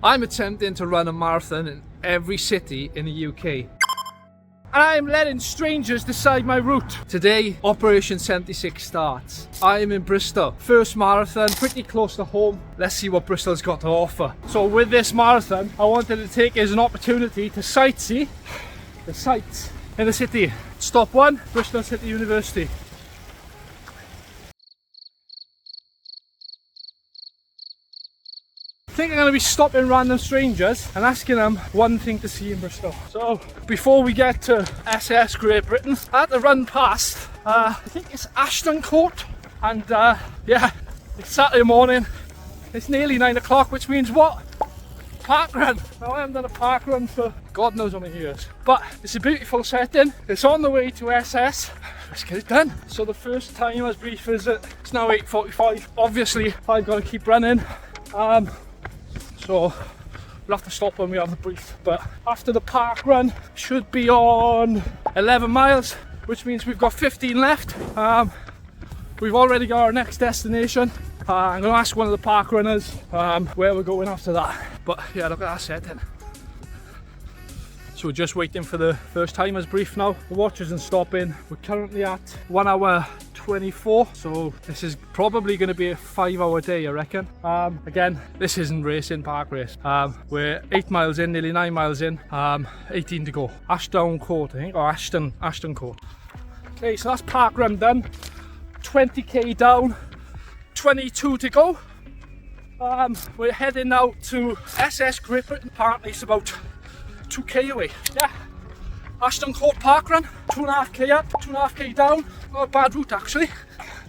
I'm attempting to run a marathon in every city in the UK. And I'm letting strangers decide my route. Today, Operation 76 starts. I am in Bristol. First marathon, pretty close to home. Let's see what Bristol's got to offer. So with this marathon, I wanted to take it as an opportunity to sightsee the sights in the city. Stop 1, Bristol City University. I think I'm going to be stopping random strangers and asking them one thing to see in Bristol. So before we get to SS Great Britain, I had to run past, I think it's Ashton Court, and yeah, it's Saturday morning, it's nearly 9 o'clock, which means what? Park run. Now I haven't done a park run for God knows how many years, but it's a beautiful setting. It's on the way to SS. Let's get it done. So the first time as brief is it's now 8:45. Obviously I've got to keep running. So we'll have to stop when we have the brief, but after the park run should be on 11 miles, which means we've got 15 left. We've already got our next destination. I'm going to ask one of the park runners where we're going after that, but yeah, look at that setting. So we're just waiting for the first timers brief now. The watch isn't stopping. We're currently at 1 hour 24, so this is probably going to be a 5-hour day, I reckon. Again, this isn't racing, park race. We're 8 miles in, nearly 9 miles in, 18 to go. Ashton Court, I think, or Ashton Court. Okay, so that's park run done. 20k down, 22 to go. We're heading now to SS Great Britain. Apparently it's about 2k away. Yeah, Ashton Court park run, 2.5k up, 2.5k down. Not a bad route actually.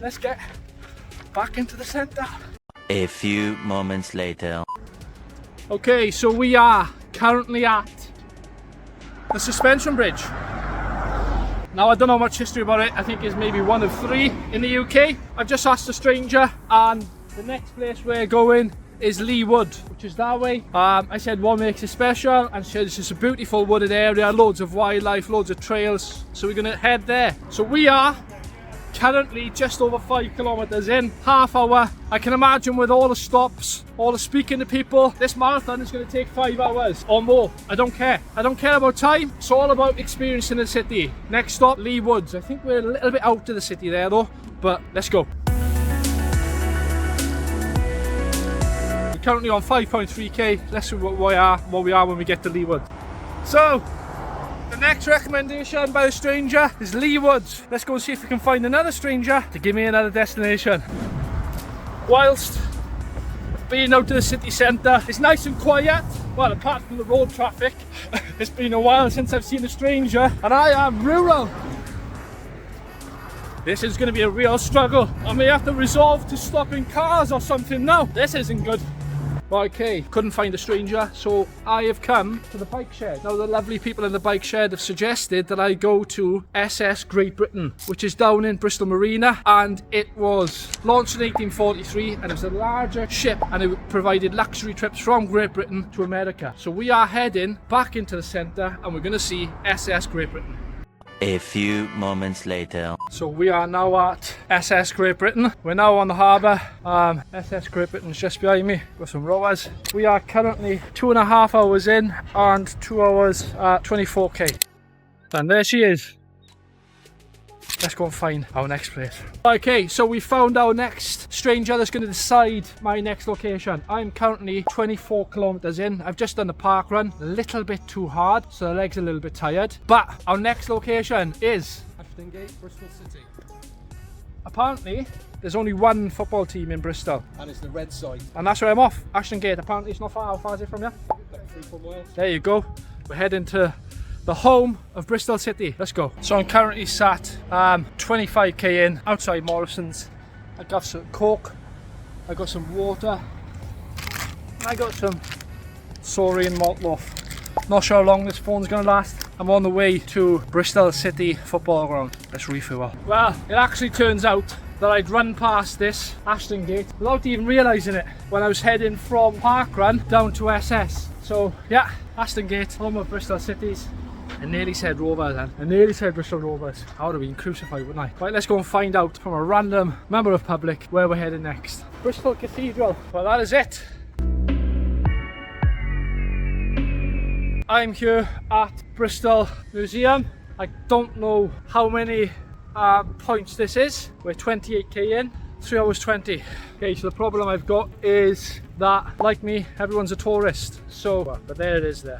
Let's get back into the centre. A few moments later. Okay, so we are currently at the suspension bridge. Now I don't know much history about it. I think it's maybe 1 of 3 in the UK. I've just asked a stranger, and the next place we're going is Lee Wood, which is that way. I said what makes it special, and she said it's just a beautiful wooded area, loads of wildlife, loads of trails, so we're gonna head there. So we are currently just over 5 kilometers in, half hour. I can imagine with all the stops, all the speaking to people, this marathon is going to take 5 hours or more. I don't care about time. It's all about experiencing the city. Next stop, Lee Woods. I think we're a little bit out of the city there though, but let's go. Currently on 5.3k. Let's see what we are when we get to Lee Wood. So the next recommendation by the stranger is Lee Woods. Let's go and see if we can find another stranger to give me another destination. Whilst being out to the city centre, it's nice and quiet. Well, apart from the road traffic. It's been a while since I've seen a stranger, and I am rural. This is going to be a real struggle. I may have to resolve to stop in cars or something now. This isn't good. Okay, couldn't find a stranger, so I have come to the bike shed. Now the lovely people in the bike shed have suggested that I go to SS Great Britain, which is down in Bristol Marina, and it was launched in 1843, and it was a larger ship, and it provided luxury trips from Great Britain to America. So we are heading back into the centre, and we're going to see SS Great Britain. A few moments later. So we are now at SS Great Britain. We're now on the harbour. SS Great Britain's just behind me with some rowers. We are currently 2.5 hours in and 2 hours at 24k. And there she is. Let's go and find our next place. Okay, so we found our next stranger that's going to decide my next location. I'm currently 24 kilometers in. I've just done the park run, a little bit too hard, so the legs are a little bit tired. But our next location is Ashton Gate, Bristol City. Apparently, there's only one football team in Bristol. And it's the red side. And that's where I'm off, Ashton Gate. Apparently it's not far. How far is it from here? Like 3-4 miles. There you go. We're heading to the home of Bristol City. Let's go. So I'm currently sat 25k in outside Morrison's. I got some Coke, I got some water, and I got some Saurian malt loaf. Not sure how long this phone's gonna last. I'm on the way to Bristol City football ground. Let's refuel. Well, it actually turns out that I'd run past this Ashton Gate without even realising it when I was heading from Park Run down to SS. So yeah, Ashton Gate, home of Bristol Cities. I nearly said Rovers then. I nearly said Bristol Rovers. I would have been crucified, wouldn't I? Right, let's go and find out from a random member of public where we're heading next. Bristol Cathedral. Well, that is it. I'm here at Bristol Museum. I don't know how many points this is. We're 28k in, 3 hours 20. Okay, so the problem I've got is that, like me, everyone's a tourist. So, but there it is there.